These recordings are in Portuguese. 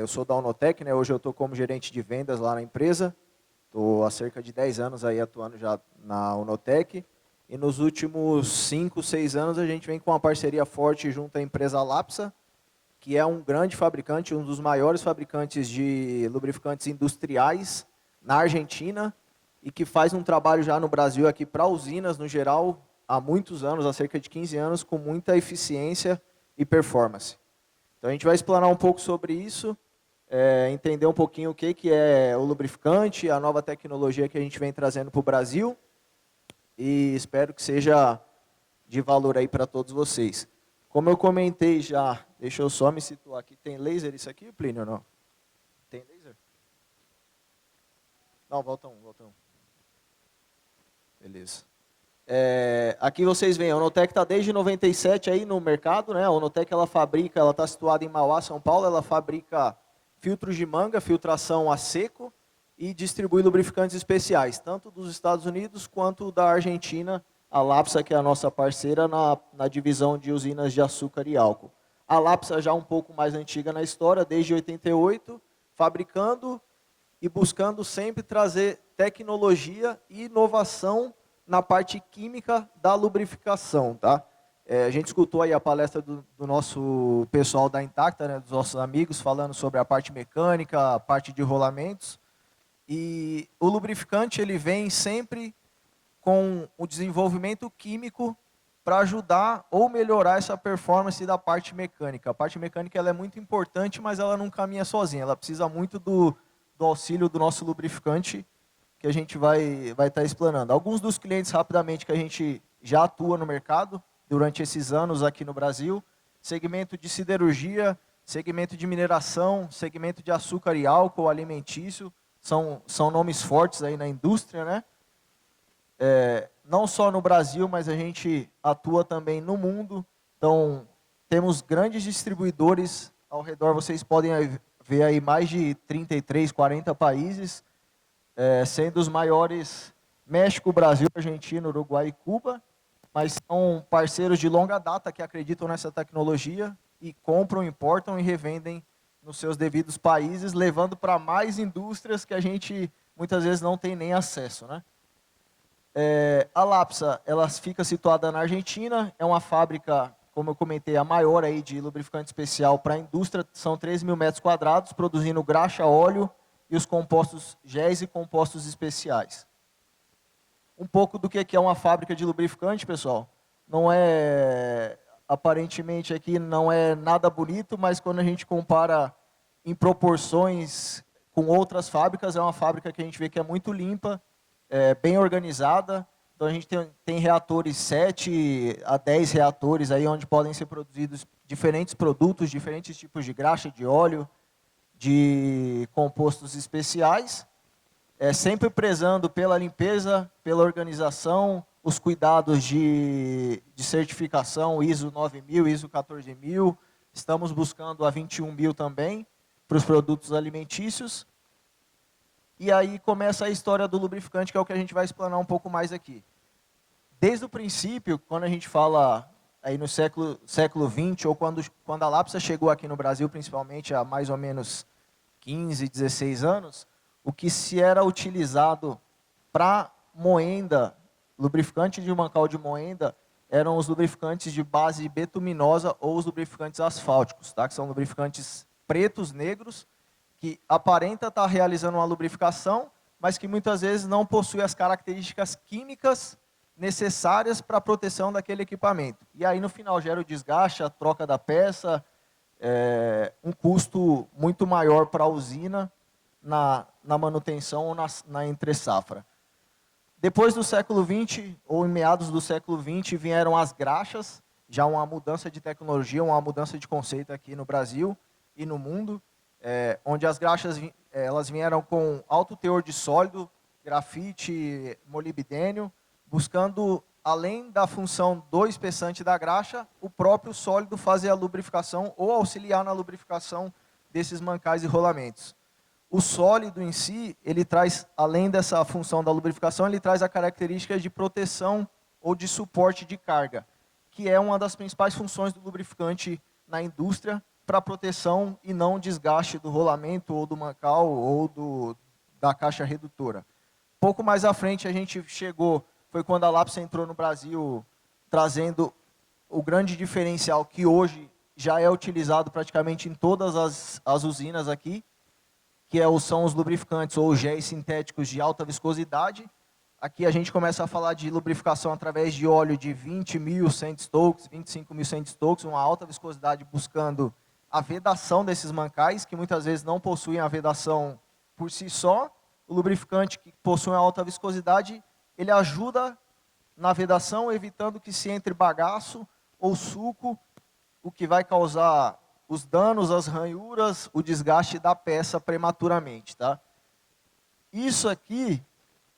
eu sou da Onotec, né? Hoje eu estou como gerente de vendas lá na empresa. Estou há cerca de 10 anos aí atuando já na Onotec. E nos últimos 5, 6 anos a gente vem com uma parceria forte junto à empresa Lapsa, que é um grande fabricante, um dos maiores fabricantes de lubrificantes industriais na Argentina e que faz um trabalho já no Brasil aqui para usinas no geral há muitos anos, há cerca de 15 anos, com muita eficiência e performance. Então a gente vai explanar um pouco sobre isso, entender um pouquinho o que é o lubrificante, a nova tecnologia que a gente vem trazendo para o Brasil e espero que seja de valor aí para todos vocês. Como eu comentei já, deixa eu só me situar aqui. Tem laser isso aqui, Plínio, ou não? Tem laser? Não, volta um. Beleza. Aqui vocês veem, a Onotec está desde 97 aí no mercado, né? A Onotec ela está situada em Mauá, São Paulo, ela fabrica filtros de manga, filtração a seco e distribui lubrificantes especiais, tanto dos Estados Unidos quanto da Argentina, a Lapsa, que é a nossa parceira na divisão de usinas de açúcar e álcool. A Lapsa já um pouco mais antiga na história, desde 88, fabricando e buscando sempre trazer tecnologia e inovação na parte química da lubrificação. Tá? A gente escutou aí a palestra do nosso pessoal da Intacta, né, dos nossos amigos, falando sobre a parte mecânica, a parte de rolamentos. E o lubrificante ele vem sempre com o desenvolvimento químico para ajudar ou melhorar essa performance da parte mecânica. A parte mecânica ela é muito importante, mas ela não caminha sozinha. Ela precisa muito do auxílio do nosso lubrificante, que a gente vai estar explanando. Alguns dos clientes, rapidamente, que a gente já atua no mercado, durante esses anos aqui no Brasil, segmento de siderurgia, segmento de mineração, segmento de açúcar e álcool alimentício, são nomes fortes aí na indústria, né? Não só no Brasil, mas a gente atua também no mundo. Então, temos grandes distribuidores ao redor, vocês podem ver aí mais de 33, 40 países, sendo os maiores México, Brasil, Argentina, Uruguai e Cuba, mas são parceiros de longa data que acreditam nessa tecnologia e compram, importam e revendem nos seus devidos países, levando para mais indústrias que a gente muitas vezes não tem nem acesso, né? A Lapsa, ela fica situada na Argentina, é uma fábrica, como eu comentei, a maior aí de lubrificante especial para a indústria, são 3 mil metros quadrados, produzindo graxa, óleo e os compostos géis e compostos especiais. Um pouco do que é uma fábrica de lubrificante, pessoal. Não é, aparentemente aqui não é nada bonito, mas quando a gente compara em proporções com outras fábricas, é uma fábrica que a gente vê que é muito limpa, bem organizada. Então a gente tem reatores, 7 a 10 reatores aí onde podem ser produzidos diferentes produtos, diferentes tipos de graxa, de óleo, de compostos especiais, sempre prezando pela limpeza, pela organização, os cuidados de certificação ISO 9000, ISO 14000, estamos buscando a 21000 também para os produtos alimentícios. E aí começa a história do lubrificante, que é o que a gente vai explanar um pouco mais aqui. Desde o princípio, quando a gente fala aí no século XX, ou quando a Lapsa chegou aqui no Brasil, principalmente há mais ou menos 15, 16 anos, o que se era utilizado para moenda, lubrificante de mancal de moenda, eram os lubrificantes de base betuminosa ou os lubrificantes asfálticos, tá? Que são lubrificantes pretos, negros, que aparenta estar realizando uma lubrificação, mas que muitas vezes não possui as características químicas necessárias para a proteção daquele equipamento. E aí no final gera o desgaste, a troca da peça, um custo muito maior para a usina na manutenção ou na entre-safra. Depois do século XX, ou em meados do século XX, vieram as graxas, já uma mudança de tecnologia, uma mudança de conceito aqui no Brasil e no mundo, onde as graxas elas vieram com alto teor de sólido, grafite, molibdênio, buscando, além da função do espessante da graxa, o próprio sólido fazer a lubrificação ou auxiliar na lubrificação desses mancais e rolamentos. O sólido em si, ele traz, além dessa função da lubrificação, ele traz a característica de proteção ou de suporte de carga, que é uma das principais funções do lubrificante na indústria, para proteção e não desgaste do rolamento ou do mancal ou da caixa redutora. Pouco mais à frente a gente chegou, foi quando a Lapsa entrou no Brasil, trazendo o grande diferencial que hoje já é utilizado praticamente em todas as usinas aqui, que são os lubrificantes ou géis sintéticos de alta viscosidade. Aqui a gente começa a falar de lubrificação através de óleo de 20.000 cent-stokes, 25.000 cent-stokes, uma alta viscosidade buscando a vedação desses mancais, que muitas vezes não possuem a vedação por si só. O lubrificante que possui uma alta viscosidade, ele ajuda na vedação, evitando que se entre bagaço ou suco, o que vai causar os danos, as ranhuras, o desgaste da peça prematuramente. Tá? Isso aqui,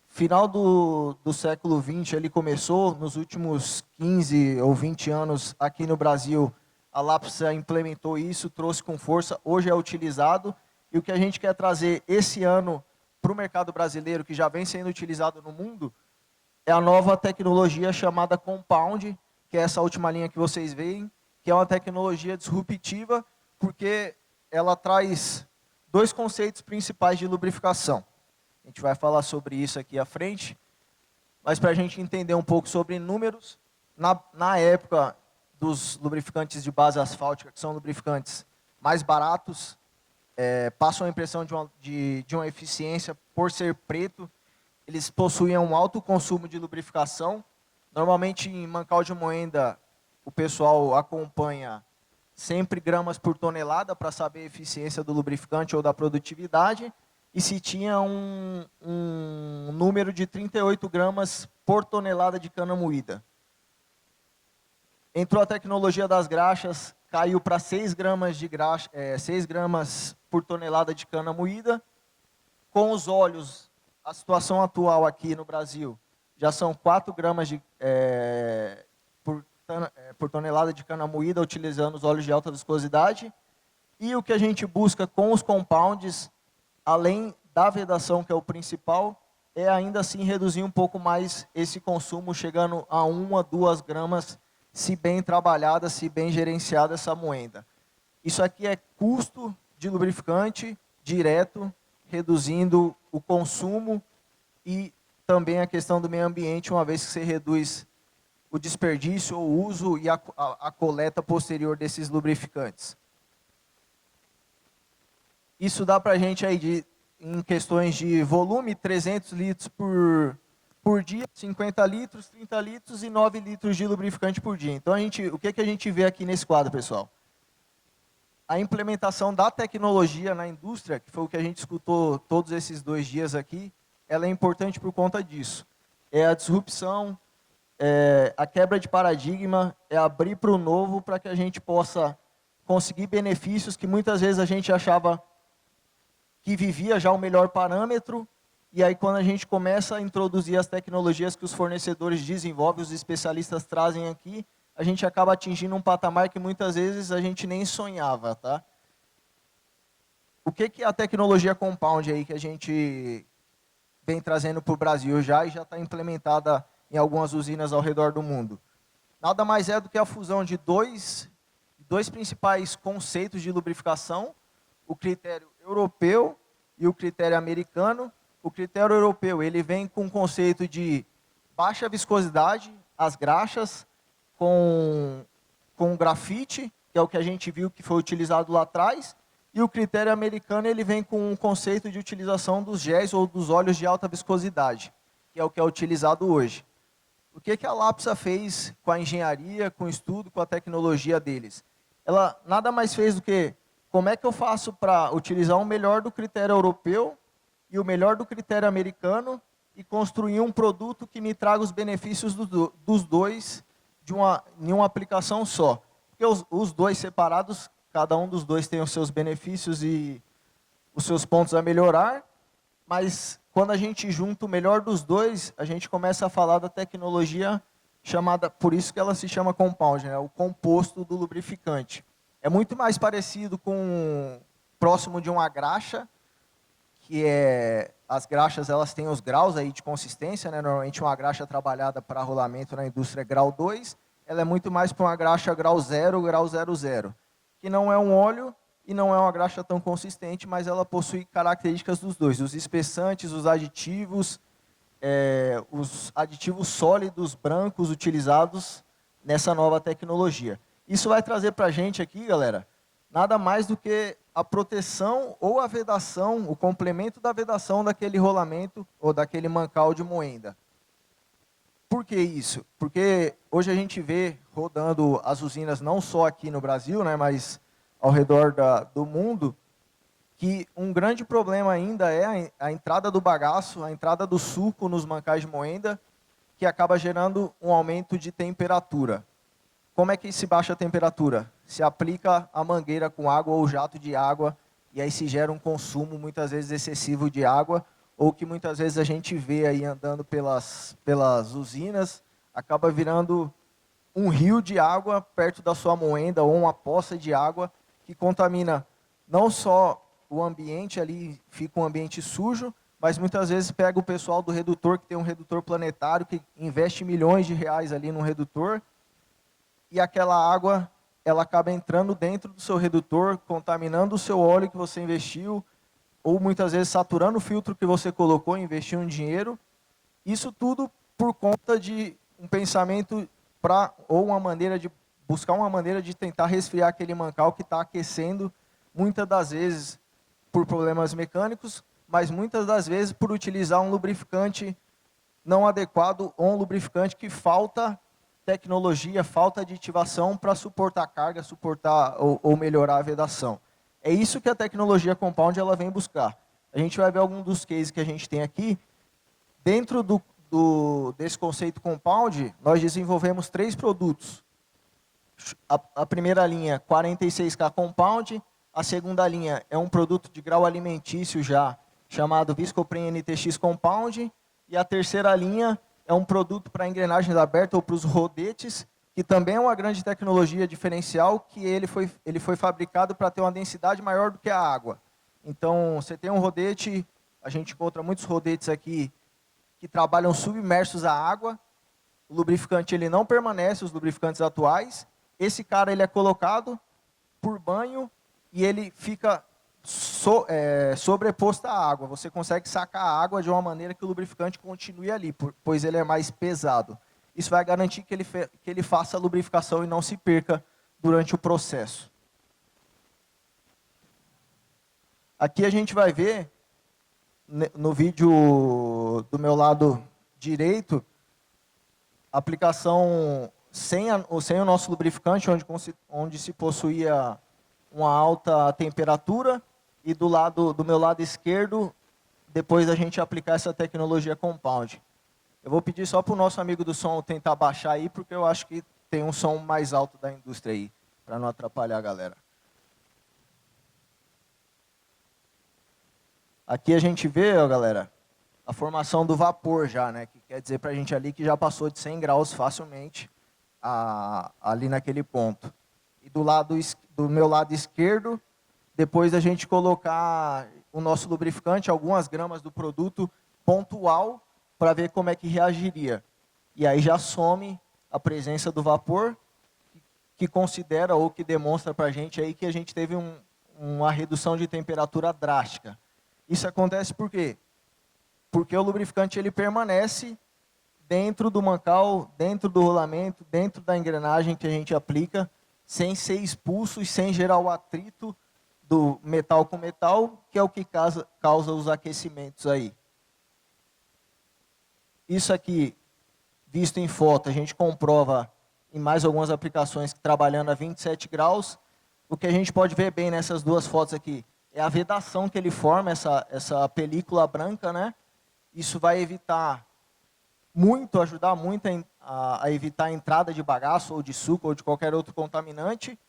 final do século XX, ele começou, nos últimos 15 ou 20 anos aqui no Brasil, a Lapsa implementou isso, trouxe com força, hoje é utilizado, e o que a gente quer trazer esse ano para o mercado brasileiro, que já vem sendo utilizado no mundo, é a nova tecnologia chamada Compound, que é essa última linha que vocês veem, que é uma tecnologia disruptiva, porque ela traz dois conceitos principais de lubrificação. A gente vai falar sobre isso aqui à frente, mas para a gente entender um pouco sobre números, na época dos lubrificantes de base asfáltica, que são lubrificantes mais baratos, passam a impressão de uma eficiência por ser preto, eles possuíam um alto consumo de lubrificação. Normalmente em mancal de moenda, o pessoal acompanha sempre gramas por tonelada para saber a eficiência do lubrificante ou da produtividade, e se tinha um número de 38 gramas por tonelada de cana moída. Entrou a tecnologia das graxas, caiu para 6 gramas, 6 gramas por tonelada de cana moída. Com os óleos, a situação atual aqui no Brasil, já são 4 gramas por tonelada de cana moída, utilizando os óleos de alta viscosidade. E o que a gente busca com os compounds, além da vedação, que é o principal, é ainda assim reduzir um pouco mais esse consumo, chegando a 1 a 2 gramas, se bem trabalhada, se bem gerenciada essa moenda. Isso aqui é custo de lubrificante direto, reduzindo o consumo e também a questão do meio ambiente, uma vez que você reduz o desperdício, o uso e a coleta posterior desses lubrificantes. Isso dá para a gente aí, em questões de volume, 300 litros por dia, 50 litros, 30 litros e 9 litros de lubrificante por dia. Então, o que a gente vê aqui nesse quadro, pessoal? A implementação da tecnologia na indústria, que foi o que a gente escutou todos esses 2 dias aqui, ela é importante por conta disso. É a disrupção, a quebra de paradigma, é abrir para o novo, para que a gente possa conseguir benefícios que muitas vezes a gente achava que vivia já o melhor parâmetro, e aí quando a gente começa a introduzir as tecnologias que os fornecedores desenvolvem, os especialistas trazem aqui, a gente acaba atingindo um patamar que muitas vezes a gente nem sonhava. Tá? O que é a tecnologia Compound aí que a gente vem trazendo para o Brasil já e já está implementada em algumas usinas ao redor do mundo? Nada mais é do que a fusão de dois principais conceitos de lubrificação, o critério europeu e o critério americano. O critério europeu, ele vem com o conceito de baixa viscosidade, as graxas, com grafite, que é o que a gente viu que foi utilizado lá atrás, e o critério americano, ele vem com o conceito de utilização dos géis ou dos óleos de alta viscosidade, que é o que é utilizado hoje. O que a Lapsa fez com a engenharia, com o estudo, com a tecnologia deles? Ela nada mais fez do que, como é que eu faço para utilizar o melhor do critério europeu e o melhor do critério americano e construir um produto que me traga os benefícios dos dois em uma aplicação só. Porque os dois separados, cada um dos dois tem os seus benefícios e os seus pontos a melhorar, mas quando a gente junta o melhor dos dois, a gente começa a falar da tecnologia chamada, por isso que ela se chama compound, né? O composto do lubrificante. É muito mais parecido próximo de uma graxa, que as graxas, elas têm os graus aí de consistência, né? Normalmente uma graxa trabalhada para rolamento na indústria é grau 2, ela é muito mais para uma graxa grau 0, grau 00. que não é um óleo e não é uma graxa tão consistente, mas ela possui características dos dois, os espessantes, os aditivos sólidos brancos utilizados nessa nova tecnologia. Isso vai trazer para a gente aqui, galera, nada mais do que a proteção ou a vedação, o complemento da vedação daquele rolamento ou daquele mancal de moenda. Por que isso? Porque hoje a gente vê rodando as usinas não só aqui no Brasil, né, mas ao redor do mundo, que um grande problema ainda é a entrada do bagaço, a entrada do suco nos mancais de moenda, que acaba gerando um aumento de temperatura. Como é que se baixa a temperatura? Se aplica a mangueira com água ou jato de água, e aí se gera um consumo muitas vezes excessivo de água, ou que muitas vezes a gente vê aí andando pelas usinas, acaba virando um rio de água perto da sua moenda, ou uma poça de água, que contamina não só o ambiente ali, fica um ambiente sujo, mas muitas vezes pega o pessoal do redutor, que tem um redutor planetário, que investe milhões de reais ali no redutor, e aquela água, ela acaba entrando dentro do seu redutor, contaminando o seu óleo que você investiu, ou muitas vezes saturando o filtro que você colocou, investiu um dinheiro. Isso tudo por conta de um pensamento ou uma maneira de buscar uma maneira de tentar resfriar aquele mancal que está aquecendo, muitas das vezes por problemas mecânicos, mas muitas das vezes por utilizar um lubrificante não adequado ou um lubrificante que falta tecnologia, falta aditivação para suportar a carga, suportar ou melhorar a vedação. É isso que a tecnologia compound ela vem buscar. A gente vai ver algum dos cases que a gente tem aqui. Dentro desse conceito compound, nós desenvolvemos 3 produtos. A primeira linha, 46K Compound. A segunda linha é um produto de grau alimentício já, chamado Viscopren NTX Compound. E a terceira linha é um produto para engrenagens abertas ou para os rodetes, que também é uma grande tecnologia diferencial, que ele foi fabricado para ter uma densidade maior do que a água. Então, você tem um rodete, a gente encontra muitos rodetes aqui que trabalham submersos à água, o lubrificante ele não permanece, os lubrificantes atuais, esse cara ele é colocado por banho e ele fica sobreposto à água. Você consegue sacar a água de uma maneira que o lubrificante continue ali, pois ele é mais pesado. Isso vai garantir que ele faça a lubrificação e não se perca durante o processo. Aqui a gente vai ver, no vídeo do meu lado direito, a aplicação sem o nosso lubrificante, onde se possuía uma alta temperatura, e do meu lado esquerdo, depois da gente aplicar essa tecnologia compound. Eu vou pedir só para o nosso amigo do som tentar baixar aí, porque eu acho que tem um som mais alto da indústria aí, para não atrapalhar a galera. Aqui a gente vê, ó, galera, a formação do vapor já, né? Que quer dizer para a gente ali que já passou de 100 graus facilmente ali naquele ponto. E do meu lado esquerdo, depois da gente colocar o nosso lubrificante, algumas gramas do produto pontual, para ver como é que reagiria. E aí já some a presença do vapor, que considera ou que demonstra para a gente aí que a gente teve uma redução de temperatura drástica. Isso acontece por quê? Porque o lubrificante ele permanece dentro do mancal, dentro do rolamento, dentro da engrenagem que a gente aplica, sem ser expulso e sem gerar o atrito do metal com metal, que é o que causa os aquecimentos aí. Isso aqui, visto em foto, a gente comprova em mais algumas aplicações que trabalhando a 27 graus. O que a gente pode ver bem nessas duas fotos aqui é a vedação que ele forma, essa película branca, né? Isso vai ajudar muito a evitar a entrada de bagaço ou de suco ou de qualquer outro contaminante,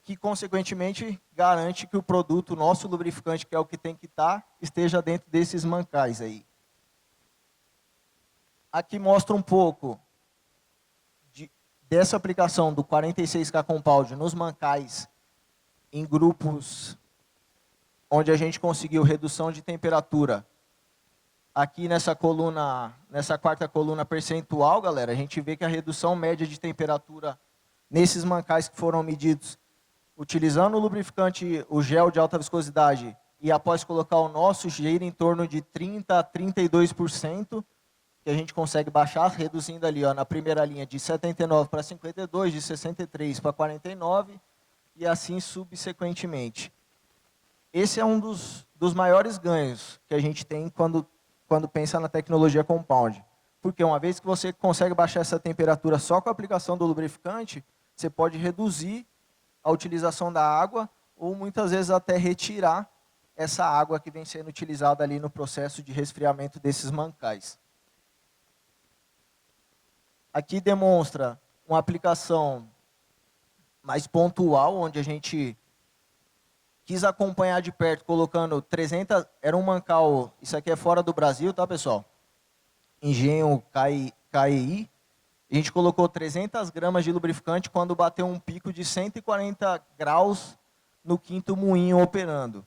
que consequentemente garante que o produto, nosso lubrificante, que é o que tem que estar, esteja dentro desses mancais aí. Aqui mostra um pouco dessa aplicação do 46K Compound nos mancais em grupos onde a gente conseguiu redução de temperatura. Aqui nessa quarta coluna percentual, galera, a gente vê que a redução média de temperatura nesses mancais que foram medidos Utilizando o lubrificante, o gel de alta viscosidade, e após colocar o nosso, gira em torno de 30% a 32%, que a gente consegue baixar, reduzindo ali ó, na primeira linha de 79 para 52, de 63 para 49, e assim subsequentemente. Esse é um dos maiores ganhos que a gente tem quando pensa na tecnologia compound. Porque uma vez que você consegue baixar essa temperatura só com a aplicação do lubrificante, você pode reduzir a utilização da água ou muitas vezes até retirar essa água que vem sendo utilizada ali no processo de resfriamento desses mancais. Aqui demonstra uma aplicação mais pontual, onde a gente quis acompanhar de perto, colocando 300, era um mancal, isso aqui é fora do Brasil, tá pessoal? Engenho KEI, a gente colocou 300 gramas de lubrificante quando bateu um pico de 140 graus no quinto moinho operando.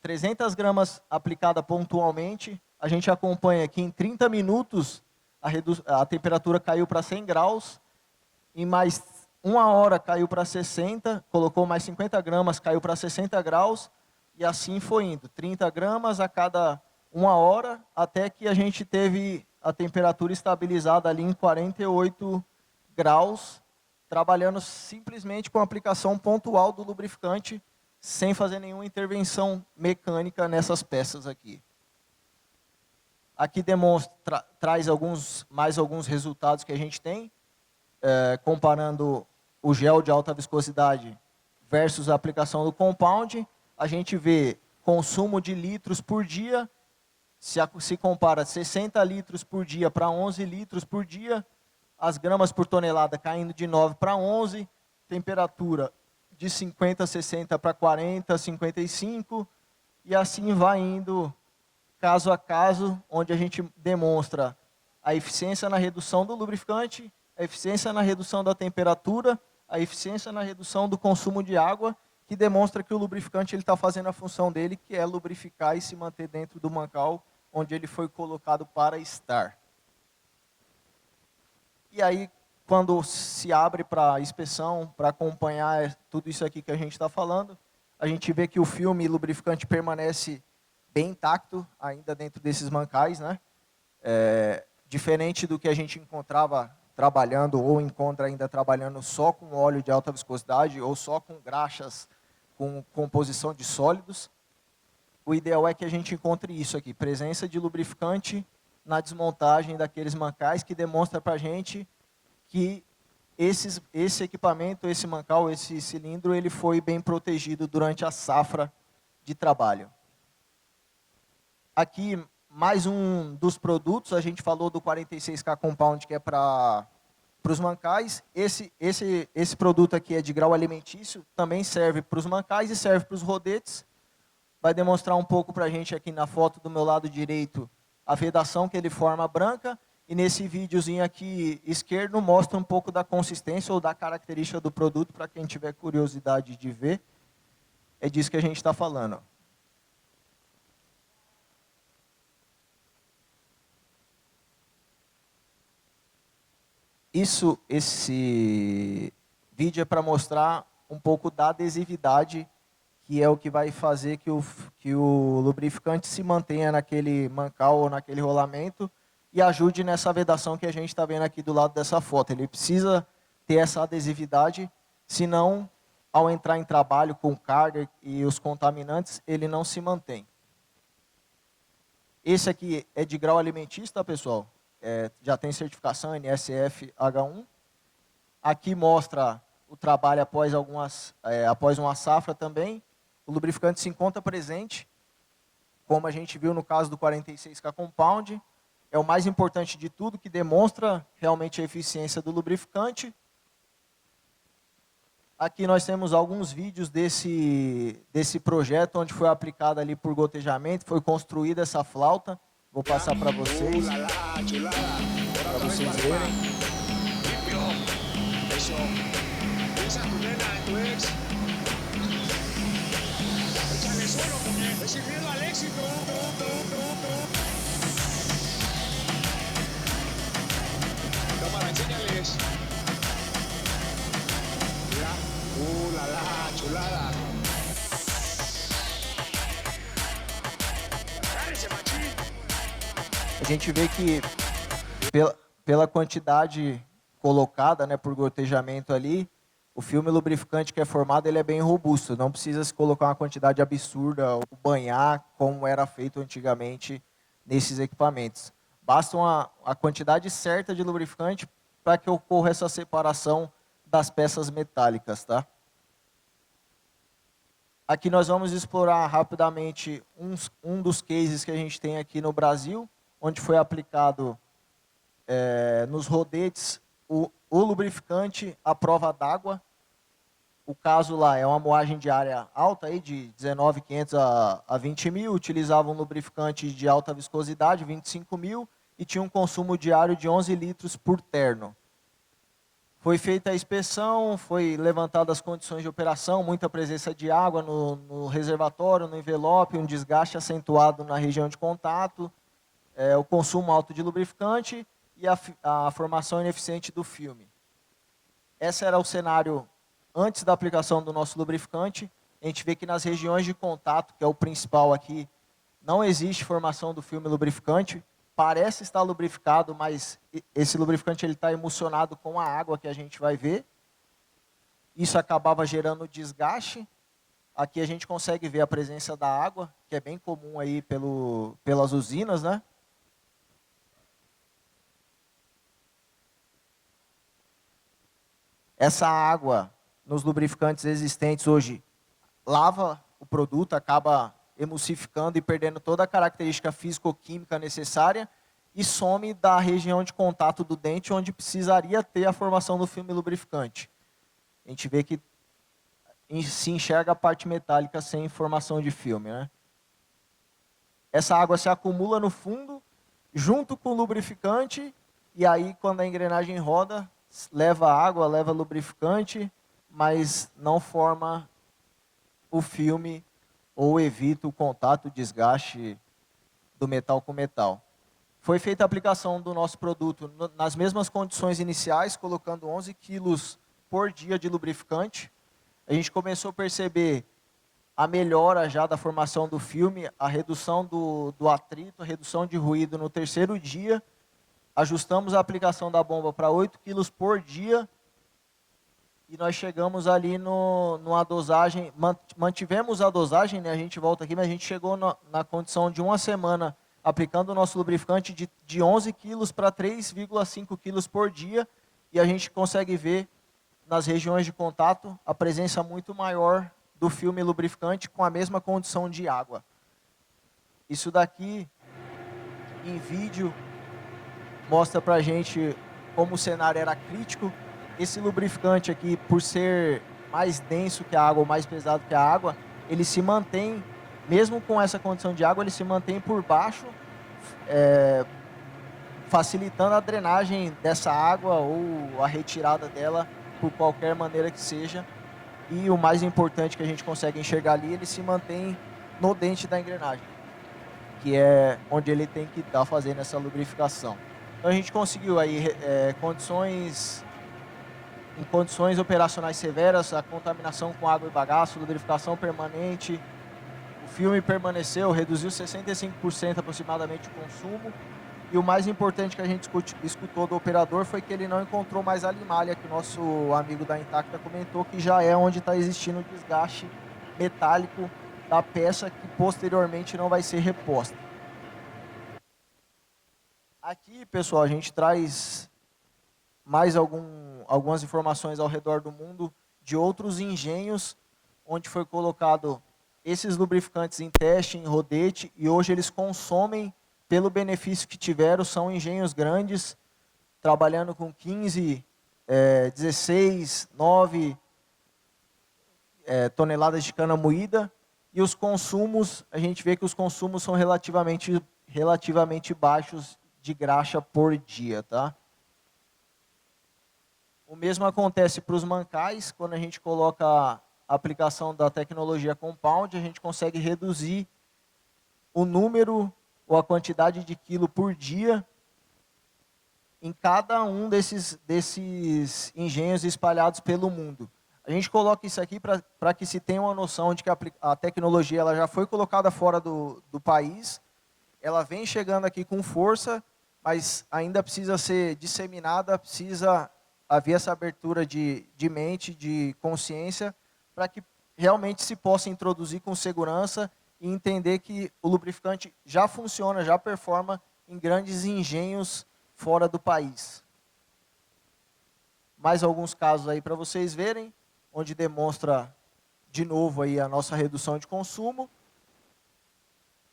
300 gramas aplicada pontualmente, a gente acompanha que em 30 minutos a temperatura caiu para 100 graus, em mais 1 hora caiu para 60, colocou mais 50 gramas, caiu para 60 graus, e assim foi indo, 30 gramas a cada 1 hora, até que a gente teve a temperatura estabilizada ali em 48 graus, trabalhando simplesmente com a aplicação pontual do lubrificante, sem fazer nenhuma intervenção mecânica nessas peças aqui. Aqui demonstra, traz mais alguns resultados que a gente tem, comparando o gel de alta viscosidade versus a aplicação do compound. A gente vê consumo de litros por dia, se compara 60 litros por dia para 11 litros por dia, as gramas por tonelada caindo de 9 para 11, temperatura de 50, 60 para 40, 55, e assim vai indo caso a caso, onde a gente demonstra a eficiência na redução do lubrificante, a eficiência na redução da temperatura, a eficiência na redução do consumo de água, que demonstra que o lubrificante está fazendo a função dele, que é lubrificar e se manter dentro do mancal onde ele foi colocado para estar. E aí, quando se abre para inspeção, para acompanhar tudo isso aqui que a gente está falando, a gente vê que o filme lubrificante permanece bem intacto ainda dentro desses mancais, né? Diferente do que a gente encontrava trabalhando ou encontra ainda trabalhando só com óleo de alta viscosidade ou só com graxas com composição de sólidos. O ideal é que a gente encontre isso aqui, presença de lubrificante na desmontagem daqueles mancais, que demonstra para a gente que esse equipamento, esse mancal, esse cilindro, ele foi bem protegido durante a safra de trabalho. Aqui, mais um dos produtos, a gente falou do 46K Compound, que é para os mancais. Esse produto aqui é de grau alimentício, também serve para os mancais e serve para os rodetes. Vai demonstrar um pouco para a gente aqui na foto do meu lado direito a vedação que ele forma branca, e nesse videozinho aqui esquerdo mostra um pouco da consistência ou da característica do produto, para quem tiver curiosidade de ver. É disso que a gente está falando. Esse vídeo é para mostrar um pouco da adesividade, que é o que vai fazer que o lubrificante se mantenha naquele mancal ou naquele rolamento e ajude nessa vedação que a gente está vendo aqui do lado dessa foto. Ele precisa ter essa adesividade, senão, ao entrar em trabalho com carga e os contaminantes, ele não se mantém. Esse aqui é de grau alimentício, tá, pessoal? Já tem certificação NSF H1. Aqui mostra o trabalho após uma safra também. O lubrificante se encontra presente, como a gente viu no caso do 46K Compound. É o mais importante de tudo, que demonstra realmente a eficiência do lubrificante. Aqui nós temos alguns vídeos desse projeto, onde foi aplicado ali por gotejamento, foi construída essa flauta. Vou passar para vocês verem. A gente vê que pela quantidade colocada, né, por gotejamento ali, o filme lubrificante que é formado, ele é bem robusto. Não precisa se colocar uma quantidade absurda ou banhar como era feito antigamente nesses equipamentos. Basta a quantidade certa de lubrificante para que ocorra essa separação das peças metálicas, tá? Aqui nós vamos explorar rapidamente um dos cases que a gente tem aqui no Brasil, onde foi aplicado nos rodetes o lubrificante à prova d'água. O caso lá é uma moagem de área alta, aí, de 19.500 a 20.000, utilizava um lubrificante de alta viscosidade, 25.000, e tinha um consumo diário de 11 litros por terno. Foi feita a inspeção, foi levantadas as condições de operação, muita presença de água no reservatório, no envelope, um desgaste acentuado na região de contato, o consumo alto de lubrificante e a formação ineficiente do filme. Esse era o cenário antes da aplicação do nosso lubrificante. A gente vê que nas regiões de contato, que é o principal aqui, não existe formação do filme lubrificante. Parece estar lubrificado, mas esse lubrificante está emulsionado com a água que a gente vai ver. Isso acabava gerando desgaste. Aqui a gente consegue ver a presença da água, que é bem comum aí pelas usinas, né? Essa água nos lubrificantes existentes hoje lava o produto, acaba emulsificando e perdendo toda a característica físico-química necessária e some da região de contato do dente, onde precisaria ter a formação do filme lubrificante. A gente vê que se enxerga a parte metálica sem formação de filme, né? Essa água se acumula no fundo, junto com o lubrificante, e aí quando a engrenagem roda, leva água, leva lubrificante, mas não forma o filme ou evita o contato, o desgaste do metal com metal. Foi feita a aplicação do nosso produto nas mesmas condições iniciais, colocando 11 quilos por dia de lubrificante. A gente começou a perceber a melhora já da formação do filme, a redução do atrito, a redução de ruído no terceiro dia. Ajustamos a aplicação da bomba para 8 quilos por dia e nós chegamos ali numa dosagem, mantivemos a dosagem, né? A gente volta aqui, mas a gente chegou na condição de uma semana aplicando o nosso lubrificante de 11 quilos para 3,5 quilos por dia, e a gente consegue ver nas regiões de contato a presença muito maior do filme lubrificante com a mesma condição de água. Isso daqui, em vídeo, mostra para a gente como o cenário era crítico. Esse lubrificante aqui, por ser mais denso que a água, ou mais pesado que a água, ele se mantém, mesmo com essa condição de água, ele se mantém por baixo, facilitando a drenagem dessa água ou a retirada dela por qualquer maneira que seja. E o mais importante que a gente consegue enxergar ali, ele se mantém no dente da engrenagem, que é onde ele tem que estar fazendo essa lubrificação. Então a gente conseguiu aí em condições operacionais severas, a contaminação com água e bagaço, lubrificação permanente. O filme permaneceu, reduziu 65% aproximadamente o consumo. E o mais importante que a gente escutou do operador foi que ele não encontrou mais a limalha, que o nosso amigo da Intacta comentou, que já é onde está existindo o desgaste metálico da peça, que posteriormente não vai ser reposta. Aqui, pessoal, a gente traz mais algumas informações ao redor do mundo de outros engenhos onde foi colocado esses lubrificantes em teste, em rodete, e hoje eles consomem pelo benefício que tiveram. São engenhos grandes, trabalhando com 15, 16, 9 toneladas de cana moída, e os consumos, a gente vê que os consumos são relativamente baixos de graxa por dia, tá? O mesmo acontece para os mancais. Quando a gente coloca a aplicação da tecnologia compound, a gente consegue reduzir o número ou a quantidade de quilo por dia em cada um desses engenhos espalhados pelo mundo. A gente coloca isso aqui para que se tenha uma noção de que a tecnologia ela já foi colocada fora do país, ela vem chegando aqui com força, mas ainda precisa ser disseminada, precisa haver essa abertura de mente, de consciência, para que realmente se possa introduzir com segurança e entender que o lubrificante já funciona, já performa em grandes engenhos fora do país. Mais alguns casos aí para vocês verem, onde demonstra de novo aí a nossa redução de consumo.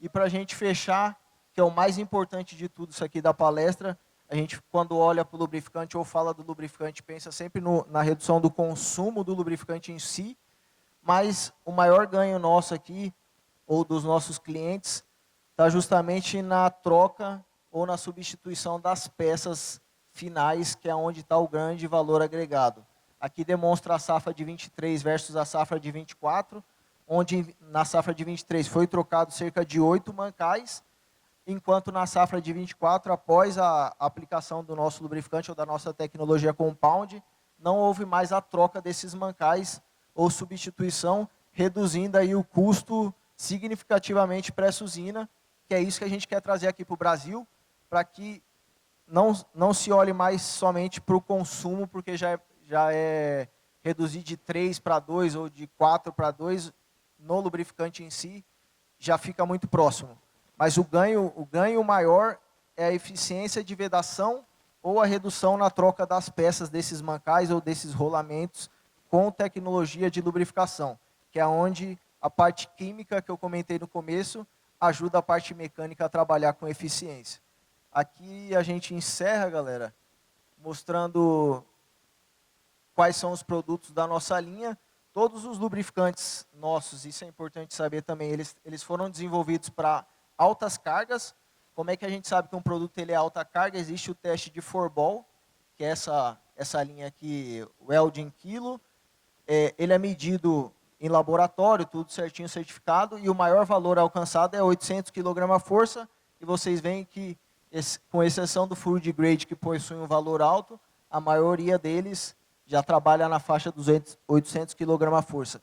E para a gente fechar, que é o mais importante de tudo isso aqui da palestra, a gente quando olha para o lubrificante ou fala do lubrificante, pensa sempre na redução do consumo do lubrificante em si, mas o maior ganho nosso aqui, ou dos nossos clientes, está justamente na troca ou na substituição das peças finais, que é onde está o grande valor agregado. Aqui demonstra a safra de 23 versus a safra de 24, onde na safra de 23 foi trocado cerca de 8 mancais, enquanto na safra de 24, após a aplicação do nosso lubrificante ou da nossa tecnologia compound, não houve mais a troca desses mancais ou substituição, reduzindo aí o custo significativamente para essa usina, que é isso que a gente quer trazer aqui para o Brasil, para que não se olhe mais somente para o consumo, porque já é reduzir de 3 para 2 ou de 4 para 2 no lubrificante em si, já fica muito próximo. Mas o ganho maior é a eficiência de vedação ou a redução na troca das peças desses mancais ou desses rolamentos com tecnologia de lubrificação, que é onde a parte química que eu comentei no começo ajuda a parte mecânica a trabalhar com eficiência. Aqui a gente encerra, galera, mostrando quais são os produtos da nossa linha. Todos os lubrificantes nossos, isso é importante saber também, eles foram desenvolvidos para altas cargas. Como é que a gente sabe que um produto ele é alta carga? Existe o teste de Forball, que é essa linha aqui, welding quilo. Ele é medido em laboratório, tudo certinho certificado, e o maior valor alcançado é 800 kgfm, e vocês veem que, com exceção do food grade, que possui um valor alto, a maioria deles já trabalha na faixa dos 800 kgfm.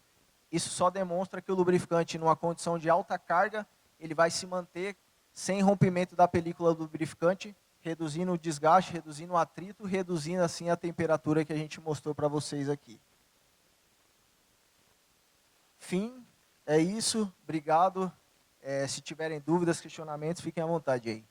Isso só demonstra que o lubrificante, numa condição de alta carga, ele vai se manter sem rompimento da película do lubrificante, reduzindo o desgaste, reduzindo o atrito, reduzindo assim a temperatura que a gente mostrou para vocês aqui. Fim, é isso, obrigado. Se tiverem dúvidas, questionamentos, fiquem à vontade aí.